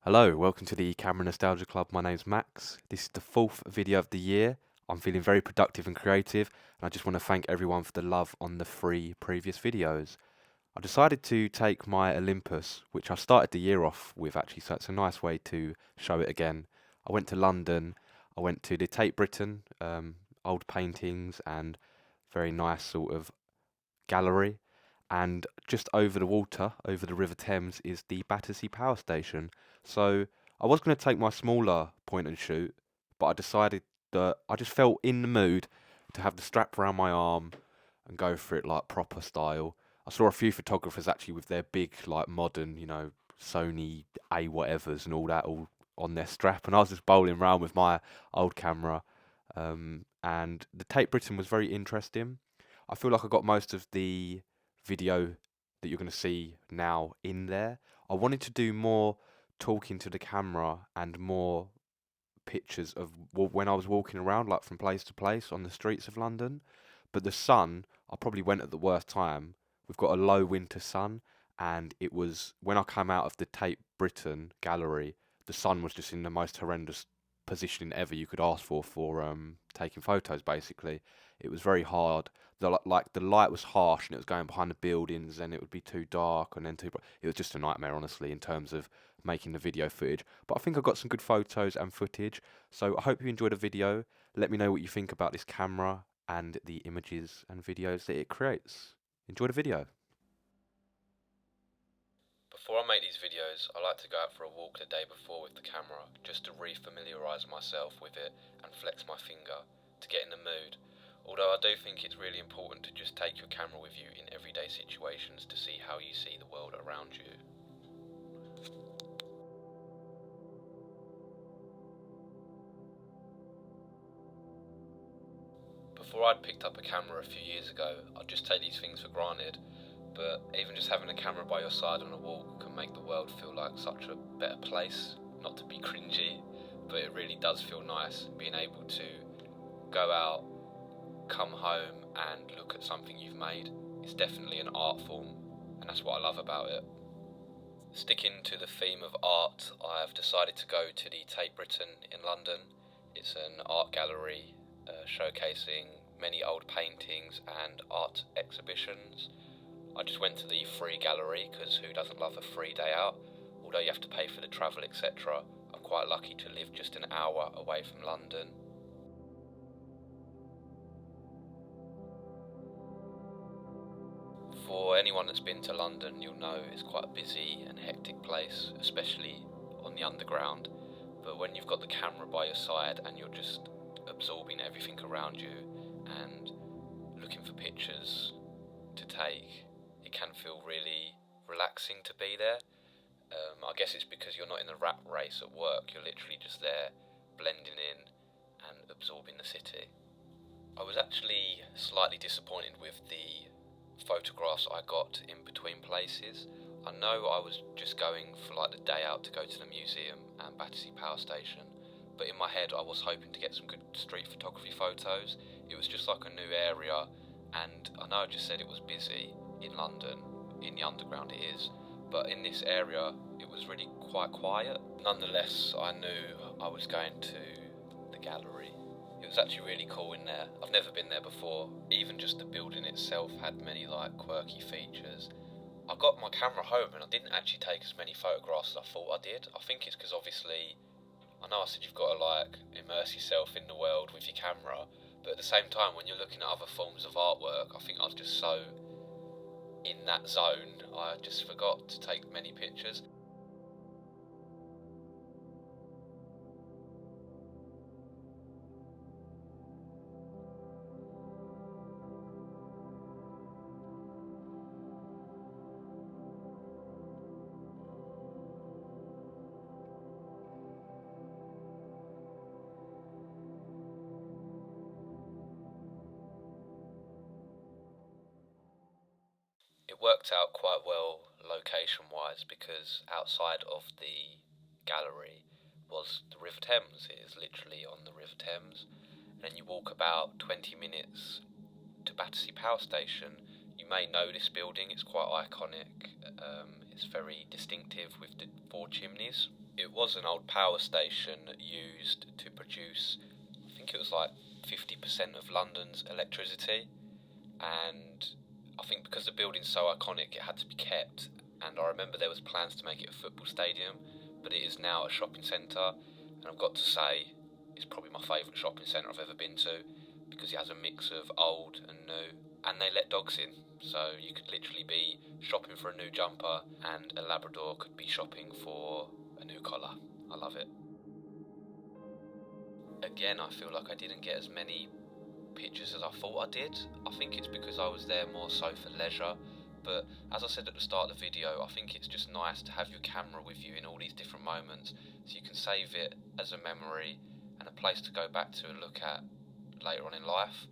Hello, welcome to the Camera Nostalgia Club. My name's Max. This is the fourth video of the year. I'm feeling very productive and creative, and I just want to thank everyone for the love on the 3 previous videos. I decided to take my Olympus, which I started the year off with actually, so it's a nice way to show it again. I went to London, I went to the Tate Britain, old paintings and very nice sort of gallery, and just over the water, over the River Thames, is the Battersea Power Station. So I was going to take my smaller point and shoot, but I decided that I just felt in the mood to have the strap around my arm and go for it like proper style. I saw a few photographers actually with their big, like modern, Sony A whatevers and all that all on their strap, and I was just bowling around with my old camera. And the Tate Britain was very interesting. I feel like I got most of the video that you're going to see now in there. I wanted to do more talking to the camera and more pictures of when I was walking around, like from place to place on the streets of London. But the sun, I probably went at the worst time. We've got a low winter sun, and it was when I came out of the Tate Britain gallery, the sun was just in the most horrendous positioning ever you could ask for taking photos. Basically, it was very hard. The light was harsh, and it was going behind the buildings, and it would be too dark, and then it was just a nightmare, honestly, in terms of making the video footage. But I think I got some good photos and footage, so I hope you enjoyed the video. Let me know what you think about this camera and the images and videos that it creates. Enjoy the video. Before I make these videos, I like to go out for a walk the day before with the camera, just to re-familiarise myself with it and flex my finger, to get in the mood. Although I do think it's really important to just take your camera with you in everyday situations to see how you see the world around you. Before I'd picked up a camera a few years ago, I'd just take these things for granted, but even just having a camera by your side on a walk can make the world feel like such a better place. Not to be cringy, but it really does feel nice being able to go out, come home and look at something you've made. It's definitely an art form, and that's what I love about it. Sticking to the theme of art, I have decided to go to the Tate Britain in London. It's an art gallery showcasing many old paintings and art exhibitions. I just went to the free gallery because who doesn't love a free day out? Although you have to pay for the travel, etc. I'm quite lucky to live just an hour away from London. For anyone that's been to London, you'll know it's quite a busy and hectic place, especially on the underground. But when you've got the camera by your side and you're just absorbing everything around you and looking for pictures to take, it can feel really relaxing to be there. I guess it's because you're not in the rat race at work, you're literally just there blending in and absorbing the city. I was actually slightly disappointed with the photographs I got in between places. I know I was just going for like the day out to go to the museum and Battersea Power Station, but in my head I was hoping to get some good street photography photos. It was just like a new area, and I know I just said it was busy in London, in the underground it is, but in this area it was really quite quiet. Nonetheless, I knew I was going to the gallery. It was actually really cool in there. I've never been there before. Even just the building itself had many like quirky features. I got my camera home and I didn't actually take as many photographs as I thought I did. I think it's because obviously, I know I said you've got to like immerse yourself in the world with your camera, but at the same time when you're looking at other forms of artwork, I think I was just so in that zone, I just forgot to take many pictures. It worked out quite well location-wise because outside of the gallery was the River Thames. It is literally on the River Thames. And then you walk about 20 minutes to Battersea Power Station. You may know this building, it's quite iconic. It's very distinctive with the four chimneys. It was an old power station used to produce, I think it was like 50% of London's electricity, and I think because the building's so iconic it had to be kept, and I remember there was plans to make it a football stadium, but it is now a shopping centre, and I've got to say it's probably my favourite shopping centre I've ever been to, because it has a mix of old and new, and they let dogs in, so you could literally be shopping for a new jumper and a Labrador could be shopping for a new collar. I love it. Again, I feel like I didn't get as many pictures as I thought I did. I think it's because I was there more so for leisure, but as I said at the start of the video, I think it's just nice to have your camera with you in all these different moments so you can save it as a memory and a place to go back to and look at later on in life.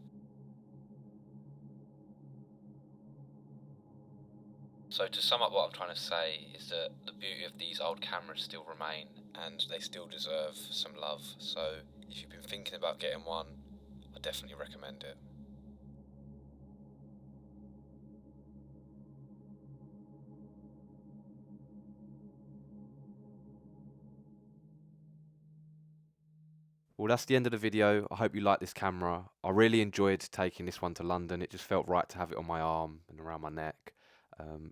So to sum up what I'm trying to say is that the beauty of these old cameras still remain and they still deserve some love, so if you've been thinking about getting one, I definitely recommend it. Well, that's the end of the video. I hope you like this camera. I really enjoyed taking this one to London. It just felt right to have it on my arm and around my neck.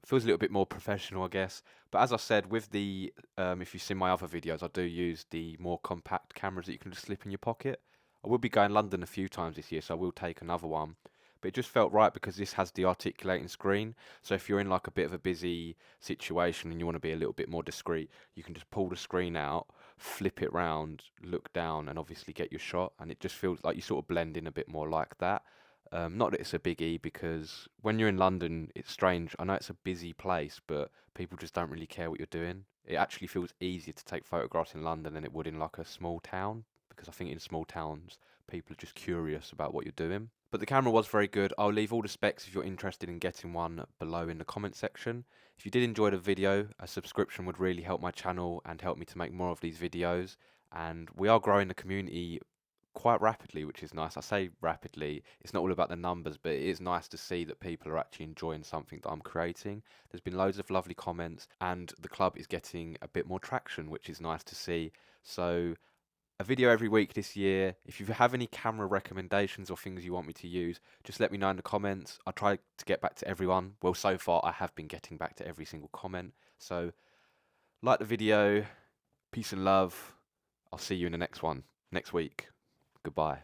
Feels a little bit more professional, I guess. But as I said, with the, if you've seen my other videos, I do use the more compact cameras that you can just slip in your pocket. I will be going to London a few times this year, so I will take another one. But it just felt right because this has the articulating screen. So if you're in like a bit of a busy situation and you want to be a little bit more discreet, you can just pull the screen out, flip it round, look down, and obviously get your shot. And it just feels like you sort of blend in a bit more like that. Not that it's a biggie, because when you're in London, it's strange. I know it's a busy place, but people just don't really care what you're doing. It actually feels easier to take photographs in London than it would in like a small town, because I think in small towns, people are just curious about what you're doing. But the camera was very good. I'll leave all the specs if you're interested in getting one below in the comment section. If you did enjoy the video, a subscription would really help my channel and help me to make more of these videos. And we are growing the community quite rapidly, which is nice. I say rapidly, it's not all about the numbers, but it is nice to see that people are actually enjoying something that I'm creating. There's been loads of lovely comments, and the club is getting a bit more traction, which is nice to see. So a video every week this year. If you have any camera recommendations or things you want me to use, just let me know in the comments. I try to get back to everyone. Well, so far I have been getting back to every single comment. So like the video, peace and love. I'll see you in the next one next week. Goodbye.